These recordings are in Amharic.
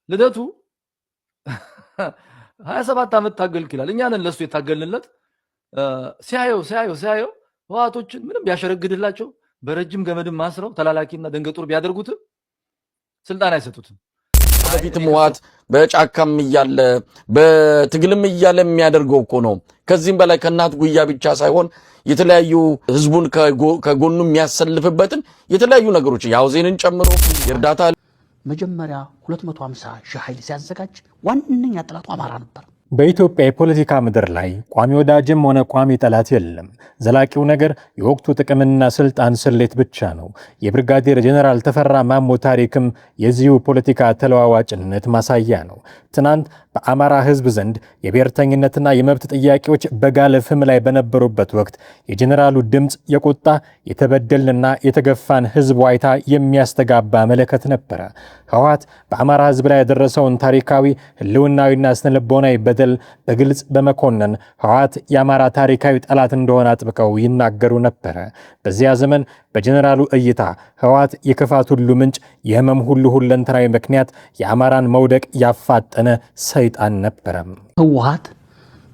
ልደቱ 27 ዓመት ታገልክ ይላል። እኛ ነን ለሱ የታገልንለት። ሲያየው ህወሓቶችን ምንም ቢያሸረግድላቸው በረጅም ገመድም ማስረው ተላላኪና ደንገጡር ቢያደርጉትም ስልጣን አይሰጡትም። በፊትም ህወሓት በጫካም እያለ በትግልም እያለ የሚያደርገው እኮ ነው። ከዚህም በላይ ከእናት ጉያ ብቻ ሳይሆን የተለያዩ ህዝቡን ከጎኑ የሚያሰልፍበትን የተለያዩ ነገሮች ያውዜንን ጨምሮ የእርዳታ መጀመሪያ 250 ሺህ ኃይል ሲያዘጋጅ ዋነኛ ጠላቱ አማራ ነበር። በኢትዮጵያ የፖለቲካ ምድር ላይ ቋሚ ወዳጅም ሆነ ቋሚ ጠላት የለም። ዘላቂው ነገር የወቅቱ ጥቅምና ስልጣን ስሌት ብቻ ነው። የብርጋዴር ጄኔራል ተፈራ ማሞ ታሪክም የዚሁ ፖለቲካ ተለዋዋጭነት ማሳያ ነው። ትናንት በአማራ ህዝብ ዘንድ የብሔርተኝነትና የመብት ጥያቄዎች በጋለ ፍም ላይ በነበሩበት ወቅት የጄኔራሉ ድምፅ የቁጣ የተበደልንና የተገፋን ህዝብ ዋይታ የሚያስተጋባ መለከት ነበረ። ህወሓት በአማራ ህዝብ ላይ ያደረሰውን ታሪካዊ ህልውናዊና ስነልቦናዊ በደል በግልጽ በመኮነን ህወሓት የአማራ ታሪካዊ ጠላት እንደሆነ አጥብቀው ይናገሩ ነበረ። በዚያ ዘመን በጄኔራሉ እይታ ህወሓት የክፋት ሁሉ ምንጭ፣ የህመም ሁሉ ሁለንተናዊ ምክንያት፣ የአማራን መውደቅ ያፋጠነ ሰይጣን ነበረ። ህወሓት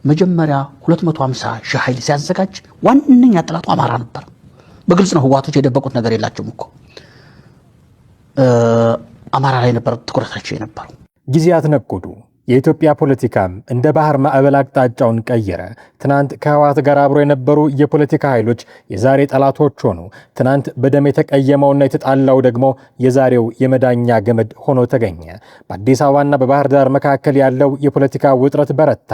መጀመሪያ 250 ሺህ ኃይል ሲያዘጋጅ ዋነኛ ጠላቱ አማራ ነበር። በግልጽ ነው። ህወሓቶች የደበቁት ነገር የላቸውም እኮ አማራ ላይ ነበር ትኩረታቸው የነበረው። ጊዜያት ነጎዱ። የኢትዮጵያ ፖለቲካም እንደ ባህር ማዕበል አቅጣጫውን ቀየረ። ትናንት ከህወሓት ጋር አብሮ የነበሩ የፖለቲካ ኃይሎች የዛሬ ጠላቶች ሆኑ። ትናንት በደም የተቀየመውና የተጣላው ደግሞ የዛሬው የመዳኛ ገመድ ሆኖ ተገኘ። በአዲስ አበባና በባህር ዳር መካከል ያለው የፖለቲካ ውጥረት በረታ።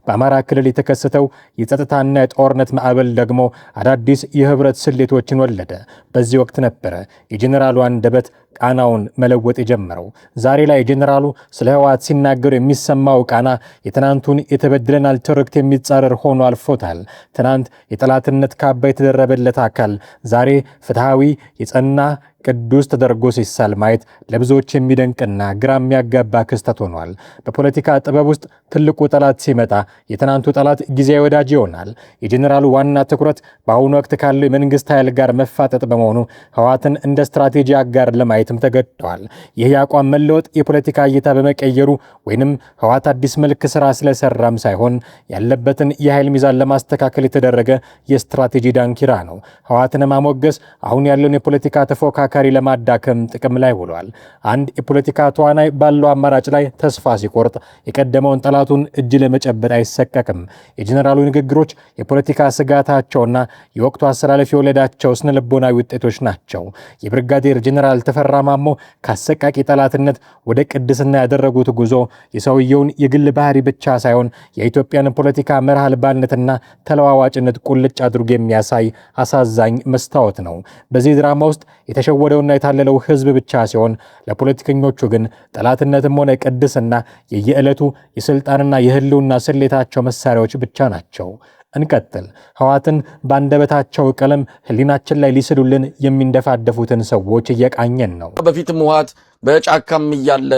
በአማራ ክልል የተከሰተው የጸጥታና የጦርነት ማዕበል ደግሞ አዳዲስ የህብረት ስሌቶችን ወለደ። በዚህ ወቅት ነበረ የጄኔራሉ አንደበት ቃናውን መለወጥ የጀመረው። ዛሬ ላይ ጄኔራሉ ስለ ህወሓት ሲናገሩ የሚሰማው ቃና የትናንቱን የተበደለናል ትርክት የሚጻረር ሆኖ አልፎታል። ትናንት የጠላትነት ካባ የተደረበለት አካል ዛሬ ፍትሃዊ የጸና ቅዱስ ተደርጎ ሲሳል ማየት ለብዙዎች የሚደንቅና ግራ የሚያጋባ ክስተት ሆኗል። በፖለቲካ ጥበብ ውስጥ ትልቁ ጠላት ሲመጣ የትናንቱ ጠላት ጊዜያዊ ወዳጅ ይሆናል። የጄኔራሉ ዋና ትኩረት በአሁኑ ወቅት ካለው የመንግስት ኃይል ጋር መፋጠጥ በመሆኑ ህወሓትን እንደ ስትራቴጂ አጋር ለማየትም ተገደዋል። ይህ የአቋም መለወጥ የፖለቲካ እይታ በመቀየሩ ወይንም ህወሓት አዲስ መልክ ስራ ስለሰራም ሳይሆን ያለበትን የኃይል ሚዛን ለማስተካከል የተደረገ የስትራቴጂ ዳንኪራ ነው። ህወሓትን ማሞገስ አሁን ያለውን የፖለቲካ ተፎካካሪ ለማዳከም ጥቅም ላይ ውሏል። አንድ የፖለቲካ ተዋናይ ባለው አማራጭ ላይ ተስፋ ሲቆርጥ የቀደመውን ጠላቱን እጅ ለመጨበጥ አይሰቀቅም። የጄኔራሉ ንግግሮች የፖለቲካ ስጋታቸውና የወቅቱ አሰላለፍ የወለዳቸው ስነልቦናዊ ውጤቶች ናቸው። የብርጋዴር ጄኔራል ተፈራ ማሞ ከአሰቃቂ ጠላትነት ወደ ቅድስና ያደረጉት ጉዞ የሰውየውን የግል ባህሪ ብቻ ሳይሆን የኢትዮጵያን ፖለቲካ መርህ አልባነትና ተለዋዋጭነት ቁልጭ አድርጎ የሚያሳይ አሳዛኝ መስታወት ነው። በዚህ ድራማ ውስጥ የተሸወደውና የታለለው ህዝብ ብቻ ሲሆን ለፖለቲከኞቹ ግን ጠላትነትም ሆነ ቅድስና የየዕለቱ የስልጣንና የህልውና ስሌታቸው መሳሪያዎች ብቻ ናቸው። እንቀጥል። ህወሓትን ባንደበታቸው ቀለም ህሊናችን ላይ ሊስሉልን የሚንደፋደፉትን ሰዎች እየቃኘን ነው። በፊትም ህወሓት በጫካም እያለ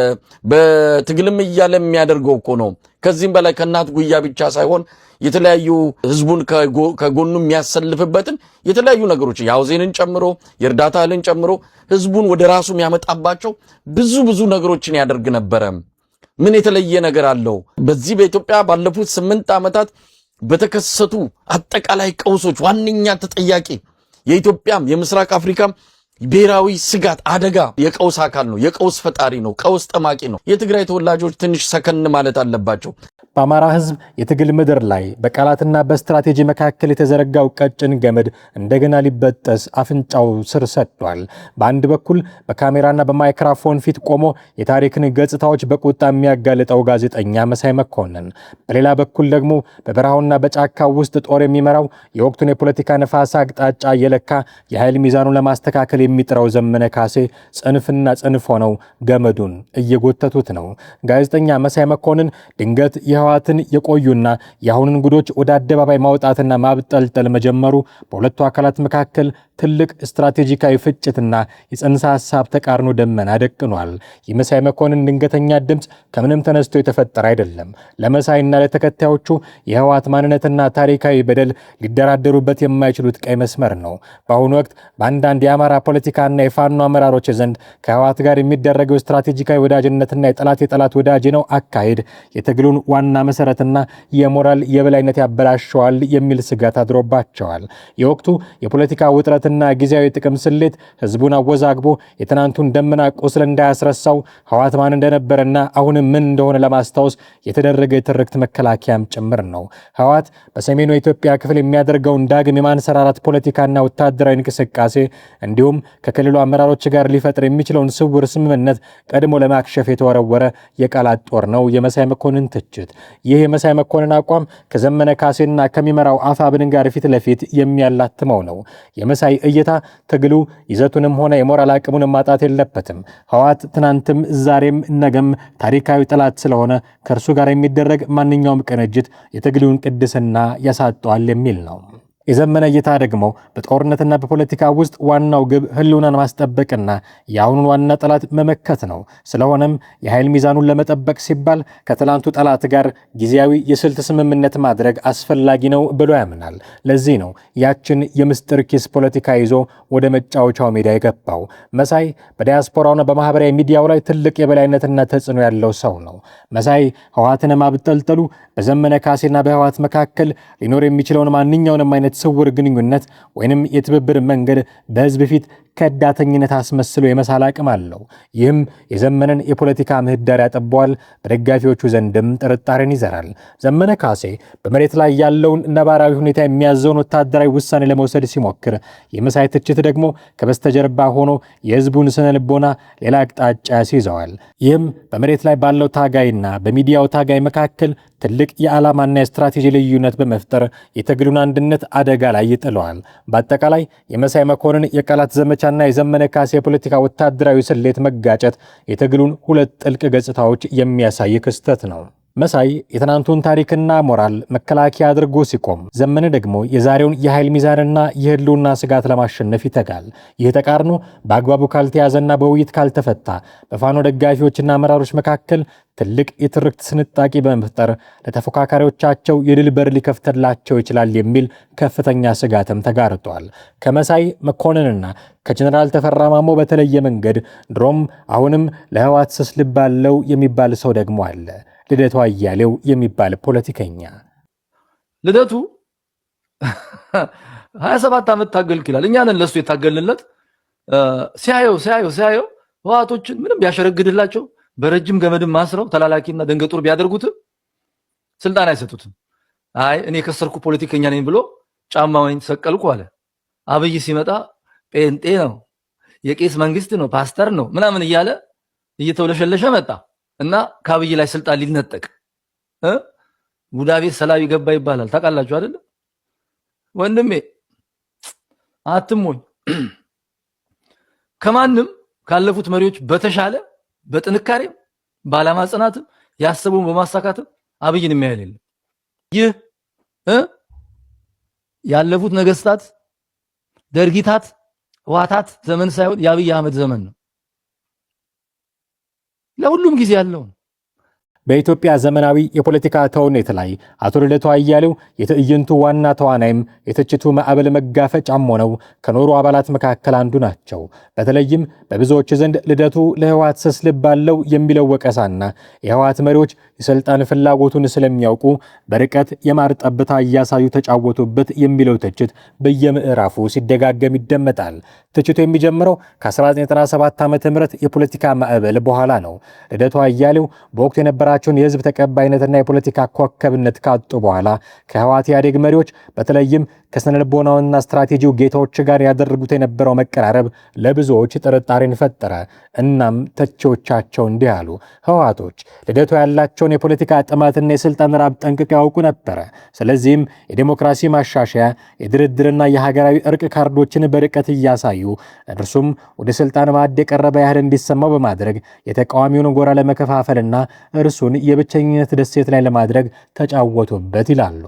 በትግልም እያለ የሚያደርገው እኮ ነው። ከዚህም በላይ ከእናት ጉያ ብቻ ሳይሆን የተለያዩ ህዝቡን ከጎኑ የሚያሰልፍበትን የተለያዩ ነገሮች ያውዜንን ጨምሮ የእርዳታ እህልን ጨምሮ ህዝቡን ወደ ራሱ የሚያመጣባቸው ብዙ ነገሮችን ያደርግ ነበረ። ምን የተለየ ነገር አለው? በዚህ በኢትዮጵያ ባለፉት 8 ዓመታት በተከሰቱ አጠቃላይ ቀውሶች ዋነኛ ተጠያቂ የኢትዮጵያም የምስራቅ አፍሪካም ብሔራዊ ስጋት አደጋ የቀውስ አካል ነው። የቀውስ ፈጣሪ ነው። ቀውስ ጠማቂ ነው። የትግራይ ተወላጆች ትንሽ ሰከን ማለት አለባቸው። በአማራ ህዝብ የትግል ምድር ላይ በቃላትና በስትራቴጂ መካከል የተዘረጋው ቀጭን ገመድ እንደገና ሊበጠስ አፍንጫው ስር ሰጥቷል። በአንድ በኩል በካሜራና በማይክሮፎን ፊት ቆሞ የታሪክን ገጽታዎች በቁጣ የሚያጋልጠው ጋዜጠኛ መሳይ መኮንን፣ በሌላ በኩል ደግሞ በበረሃውና በጫካው ውስጥ ጦር የሚመራው የወቅቱን የፖለቲካ ነፋስ አቅጣጫ የለካ የኃይል ሚዛኑን ለማስተካከል የሚጥረው ዘመነ ካሴ ጽንፍና ጽንፍ ሆነው ገመዱን እየጎተቱት ነው። ጋዜጠኛ መሳይ መኮንን ድንገት የህወሓትን የቆዩና የአሁኑን ጉዶች ወደ አደባባይ ማውጣትና ማብጠልጠል መጀመሩ በሁለቱ አካላት መካከል ትልቅ ስትራቴጂካዊ ፍጭትና የጽንሰ ሐሳብ ተቃርኖ ደመና ደቅኗል። የመሳይ መኮንን ድንገተኛ ድምፅ ከምንም ተነስቶ የተፈጠረ አይደለም። ለመሳይና ለተከታዮቹ የህወሓት ማንነትና ታሪካዊ በደል ሊደራደሩበት የማይችሉት ቀይ መስመር ነው። በአሁኑ ወቅት በአንዳንድ የአማራ ፖለቲካና የፋኖ አመራሮች ዘንድ ከህወሓት ጋር የሚደረገው ስትራቴጂካዊ ወዳጅነትና የጠላት ወዳጅ ነው አካሄድ የትግሉን ዋና መሰረትና የሞራል የበላይነት ያበላሸዋል የሚል ስጋት አድሮባቸዋል። የወቅቱ የፖለቲካ ውጥረትና ጊዜያዊ ጥቅም ስሌት ህዝቡን አወዛግቦ የትናንቱን ደመና ቁስል እንዳያስረሳው ህወሓት ማን እንደነበረና አሁንም ምን እንደሆነ ለማስታወስ የተደረገ የትርክት መከላከያም ጭምር ነው። ህወሓት በሰሜኑ የኢትዮጵያ ክፍል የሚያደርገውን ዳግም የማንሰራራት ፖለቲካና ወታደራዊ እንቅስቃሴ እንዲሁም ከክልሉ አመራሮች ጋር ሊፈጥር የሚችለውን ስውር ስምምነት ቀድሞ ለማክሸፍ የተወረወረ የቃላት ጦር ነው የመሳይ መኮንን ትችት። ይህ የመሳይ መኮንን አቋም ከዘመነ ካሴና ከሚመራው አፋብን ጋር ፊት ለፊት የሚያላትመው ነው። የመሳይ እይታ ትግሉ ይዘቱንም ሆነ የሞራል አቅሙን ማጣት የለበትም። ህወሓት ትናንትም ዛሬም ነገም ታሪካዊ ጠላት ስለሆነ ከእርሱ ጋር የሚደረግ ማንኛውም ቅንጅት የትግሉን ቅድስና ያሳጠዋል የሚል ነው። የዘመነ እይታ ደግሞ በጦርነትና በፖለቲካ ውስጥ ዋናው ግብ ህልውናን ማስጠበቅና የአሁኑን ዋና ጠላት መመከት ነው። ስለሆነም የኃይል ሚዛኑን ለመጠበቅ ሲባል ከትላንቱ ጠላት ጋር ጊዜያዊ የስልት ስምምነት ማድረግ አስፈላጊ ነው ብሎ ያምናል። ለዚህ ነው ያችን የምስጢር ኪስ ፖለቲካ ይዞ ወደ መጫወቻው ሜዳ የገባው። መሳይ በዲያስፖራውና በማህበራዊ ሚዲያው ላይ ትልቅ የበላይነትና ተጽዕኖ ያለው ሰው ነው። መሳይ ህወሓትን ማብጠልጠሉ በዘመነ ካሴና በህወሓት መካከል ሊኖር የሚችለውን ማንኛውንም አይነት ስውር ግንኙነት ወይንም የትብብር መንገድ በህዝብ ፊት ከዳተኝነት አስመስሎ የመሳል አቅም አለው። ይህም የዘመነን የፖለቲካ ምህዳር ያጠበዋል፣ በደጋፊዎቹ ዘንድም ጥርጣሬን ይዘራል። ዘመነ ካሴ በመሬት ላይ ያለውን ነባራዊ ሁኔታ የሚያዘውን ወታደራዊ ውሳኔ ለመውሰድ ሲሞክር፣ የመሳይ ትችት ደግሞ ከበስተጀርባ ሆኖ የህዝቡን ስነ ልቦና ሌላ አቅጣጫ ያስይዘዋል። ይህም በመሬት ላይ ባለው ታጋይና በሚዲያው ታጋይ መካከል ትልቅ የዓላማና የስትራቴጂ ልዩነት በመፍጠር የትግሉን አንድነት አደጋ ላይ ይጥለዋል። በአጠቃላይ የመሳይ መኮንን የቃላት ዘመቻና የዘመነ ካሴ የፖለቲካ ወታደራዊ ስሌት መጋጨት የትግሉን ሁለት ጥልቅ ገጽታዎች የሚያሳይ ክስተት ነው። መሳይ የትናንቱን ታሪክና ሞራል መከላከያ አድርጎ ሲቆም፣ ዘመነ ደግሞ የዛሬውን የኃይል ሚዛንና የህልውና ስጋት ለማሸነፍ ይተጋል። ይህ ተቃርኖ በአግባቡ ካልተያዘና በውይይት ካልተፈታ በፋኖ ደጋፊዎችና አመራሮች መካከል ትልቅ የትርክት ስንጣቂ በመፍጠር ለተፎካካሪዎቻቸው የድል በር ሊከፍትላቸው ይችላል የሚል ከፍተኛ ስጋትም ተጋርጧል። ከመሳይ መኮንንና ከጀነራል ተፈራ ማሞ በተለየ መንገድ ድሮም አሁንም ለህወሓት ስስ ልብ አለው የሚባል ሰው ደግሞ አለ። ልደቱ አያሌው የሚባል ፖለቲከኛ። ልደቱ 27 ዓመት ታገልክ ይላል። እኛ ነን ለሱ የታገልንለት። ሲያየው ህወሓቶችን ምንም ቢያሸረግድላቸው በረጅም ገመድም ማስረው ተላላኪና ደንገጡር ቢያደርጉትም ስልጣን አይሰጡትም። አይ እኔ ከሰርኩ ፖለቲከኛ ነኝ ብሎ ጫማውን ሰቀልኩ አለ። አብይ ሲመጣ ጴንጤ ነው፣ የቄስ መንግስት ነው፣ ፓስተር ነው ምናምን እያለ እየተወለሸለሸ መጣ እና ከአብይ ላይ ስልጣን ሊነጠቅ ቡዳቤት ሰላቢ ገባ ይባላል። ታውቃላችሁ አይደል? ወንድሜ አትሞኝ። ከማንም ካለፉት መሪዎች በተሻለ በጥንካሬም በዓላማ ጽናትም ያሰቡን በማሳካትም አብይን የሚያህል የለም። ይህ ያለፉት ነገስታት ደርጊታት ህወሓታት ዘመን ሳይሆን የአብይ አህመድ ዘመን ነው። ለሁሉም ጊዜ ያለው በኢትዮጵያ ዘመናዊ የፖለቲካ ተውኔት ላይ አቶ ልደቱ አያሌው የትዕይንቱ ዋና ተዋናይም የትችቱ ማዕበል መጋፈጫም ሆነው ከኖሩ አባላት መካከል አንዱ ናቸው። በተለይም በብዙዎች ዘንድ ልደቱ ለህወሓት ስስ ልብ አለው የሚለው ወቀሳና የህወሓት መሪዎች የስልጣን ፍላጎቱን ስለሚያውቁ በርቀት የማር ጠብታ እያሳዩ ተጫወቱበት የሚለው ትችት በየምዕራፉ ሲደጋገም ይደመጣል። ትችቱ የሚጀምረው ከ1997 ዓ.ም የፖለቲካ ማዕበል በኋላ ነው። ልደቱ አያሌው በወቅቱ የነበራቸውን የህዝብ ተቀባይነትና የፖለቲካ ኮከብነት ካጡ በኋላ ከህወሓት ኢህአዴግ መሪዎች በተለይም ከስነልቦናውና ስትራቴጂው ጌታዎች ጋር ያደረጉት የነበረው መቀራረብ ለብዙዎች ጥርጣሬን ፈጠረ። እናም ተቺዎቻቸው እንዲህ አሉ። ህወሓቶች ልደቱ ያላቸውን የፖለቲካ ጥማትና የስልጣን ራብ ጠንቅቀው ያውቁ ነበረ። ስለዚህም የዲሞክራሲ ማሻሻያ፣ የድርድርና የሀገራዊ እርቅ ካርዶችን በርቀት እያሳዩ እርሱም ወደ ስልጣን ማዕድ የቀረበ ያህል እንዲሰማው በማድረግ የተቃዋሚውን ጎራ ለመከፋፈልና እርሱን የብቸኝነት ደሴት ላይ ለማድረግ ተጫወቱበት ይላሉ።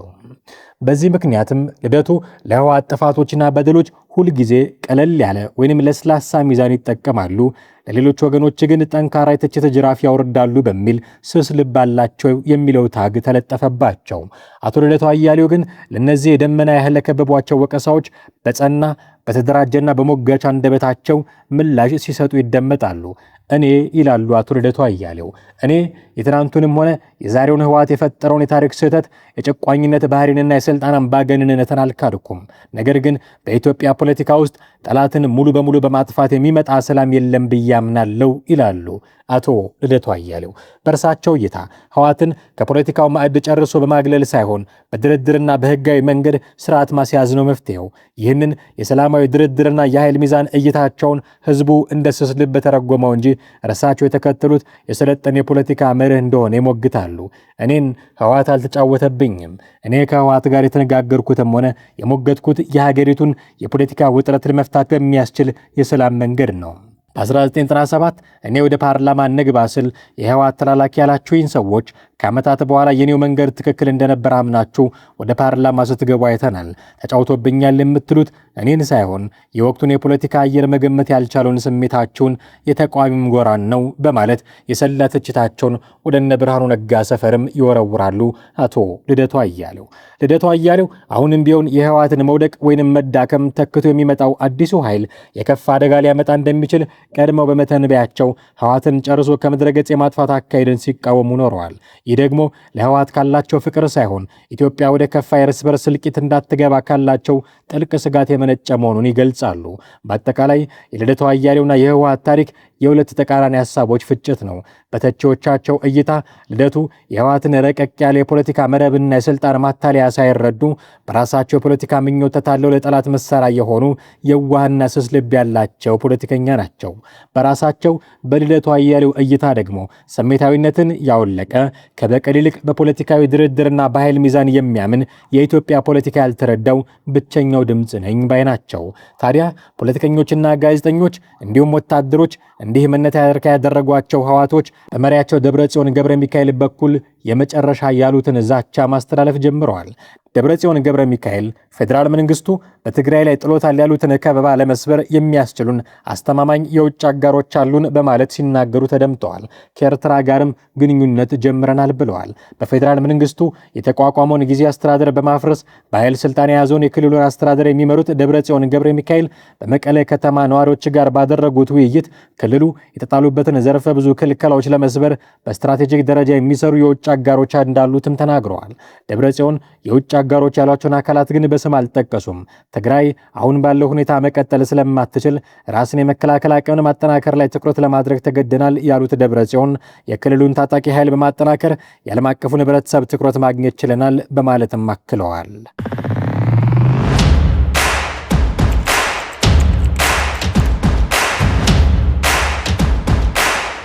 በዚህ ምክንያትም ልደቱ ለህወሓት ጥፋቶችና በደሎች ሁልጊዜ ቀለል ያለ ወይንም ለስላሳ ሚዛን ይጠቀማሉ፣ ለሌሎች ወገኖች ግን ጠንካራ የትችት ጅራፍ ያወርዳሉ በሚል ስስ ልብ አላቸው የሚለው ታግ ተለጠፈባቸው። አቶ ልደቱ አያሌው ግን ለነዚህ የደመና ያህል ለከበቧቸው ወቀሳዎች በጸና በተደራጀና በሞጋች አንደበታቸው ምላሽ ሲሰጡ ይደመጣሉ። እኔ ይላሉ አቶ ልደቱ አያሌው፣ እኔ የትናንቱንም ሆነ የዛሬውን ህወሓት የፈጠረውን የታሪክ ስህተት የጨቋኝነት ባህሪንና የስልጣን አምባገነንነትን አልካድኩም። ነገር ግን በኢትዮጵያ ፖለቲካ ውስጥ ጠላትን ሙሉ በሙሉ በማጥፋት የሚመጣ ሰላም የለም ብዬ አምናለሁ ይላሉ አቶ ልደቱ አያሌው። በእርሳቸው እይታ ህወሓትን ከፖለቲካው ማዕድ ጨርሶ በማግለል ሳይሆን በድርድርና በህጋዊ መንገድ ስርዓት ማስያዝ ነው መፍትሄው። ይህንን የሰላማዊ ድርድርና የኃይል ሚዛን እይታቸውን ህዝቡ እንደ ስስ ልብ ተረጎመው እንጂ እርሳቸው የተከተሉት የሰለጠነ የፖለቲካ መርህ እንደሆነ ይሞግታሉ። እኔን ህወሓት አልተጫወተብኝም። እኔ ከህወሓት ጋር የተነጋገርኩትም ሆነ የሞገትኩት የሀገሪቱን የፖለቲካ ውጥረት ለመፍታት በሚያስችል የሰላም መንገድ ነው። በ1997 እኔ ወደ ፓርላማ እንግባ ስል የህወሓት ተላላኪ ያላችሁኝ ሰዎች ከዓመታት በኋላ የኔው መንገድ ትክክል እንደነበር አምናችሁ ወደ ፓርላማ ስትገቡ አይተናል። ተጫውቶብኛል የምትሉት እኔን ሳይሆን የወቅቱን የፖለቲካ አየር መገመት ያልቻለውን ስሜታችሁን የተቃዋሚም ጎራን ነው በማለት የሰላ ትችታቸውን ወደ እነ ብርሃኑ ነጋ ሰፈርም ይወረውራሉ አቶ ልደቱ አያሌው። ልደቱ አያሌው አሁንም ቢሆን የህወሓትን መውደቅ ወይንም መዳከም ተክቶ የሚመጣው አዲሱ ኃይል የከፋ አደጋ ሊያመጣ እንደሚችል ቀድመው በመተንበያቸው ህወሓትን ጨርሶ ከምድረ ገጽ የማጥፋት አካሄድን ሲቃወሙ ኖረዋል። ይህ ደግሞ ለህወሓት ካላቸው ፍቅር ሳይሆን ኢትዮጵያ ወደ ከፋ የእርስ በርስ እልቂት እንዳትገባ ካላቸው ጥልቅ ስጋት የመነጨ መሆኑን ይገልጻሉ። በአጠቃላይ የልደቱ አያሌውና የህወሓት ታሪክ የሁለት ተቃራኒ ሐሳቦች ፍጭት ነው። በተቺዎቻቸው እይታ ልደቱ የህወሓትን ረቀቅ ያለ የፖለቲካ መረብና የስልጣን ማታለያ ሳይረዱ በራሳቸው የፖለቲካ ምኞት ተታለው ለጠላት መሳሪያ የሆኑ የዋህና ስስ ልብ ያላቸው ፖለቲከኛ ናቸው። በራሳቸው በልደቱ አያሌው እይታ ደግሞ ስሜታዊነትን ያወለቀ ከበቀል ይልቅ በፖለቲካዊ ድርድርና በኃይል ሚዛን የሚያምን የኢትዮጵያ ፖለቲካ ያልተረዳው ብቸኛው ድምፅ ነኝ ባይ ናቸው። ታዲያ ፖለቲከኞችና ጋዜጠኞች እንዲሁም ወታደሮች እንዲህ መነታረክ ያደረጓቸው ህወሓቶች በመሪያቸው ደብረጽዮን ገብረ ሚካኤል በኩል የመጨረሻ ያሉትን ዛቻ ማስተላለፍ ጀምረዋል። ደብረጽዮን ገብረ ሚካኤል ፌዴራል መንግስቱ በትግራይ ላይ ጥሎታል ያሉትን ከበባ ለመስበር የሚያስችሉን አስተማማኝ የውጭ አጋሮች አሉን በማለት ሲናገሩ ተደምጠዋል። ከኤርትራ ጋርም ግንኙነት ጀምረናል ብለዋል። በፌዴራል መንግስቱ የተቋቋመውን ጊዜ አስተዳደር በማፍረስ በኃይል ስልጣን የያዘውን የክልሉን አስተዳደር የሚመሩት ደብረጽዮን ገብረ ሚካኤል በመቀለ ከተማ ነዋሪዎች ጋር ባደረጉት ውይይት ክልሉ የተጣሉበትን ዘርፈ ብዙ ክልከላዎች ለመስበር በስትራቴጂክ ደረጃ የሚሰሩ የውጭ አጋሮች እንዳሉትም ተናግረዋል። ደብረጽዮን የውጭ አጋሮች ያሏቸውን አካላት ግን በስም አልጠቀሱም። ትግራይ አሁን ባለው ሁኔታ መቀጠል ስለማትችል ራስን የመከላከል አቅምን ማጠናከር ላይ ትኩረት ለማድረግ ተገደናል ያሉት ደብረጽዮን የክልሉን ታጣቂ ኃይል በማጠናከር የዓለም አቀፉን ህብረተሰብ ትኩረት ማግኘት ችለናል በማለትም አክለዋል።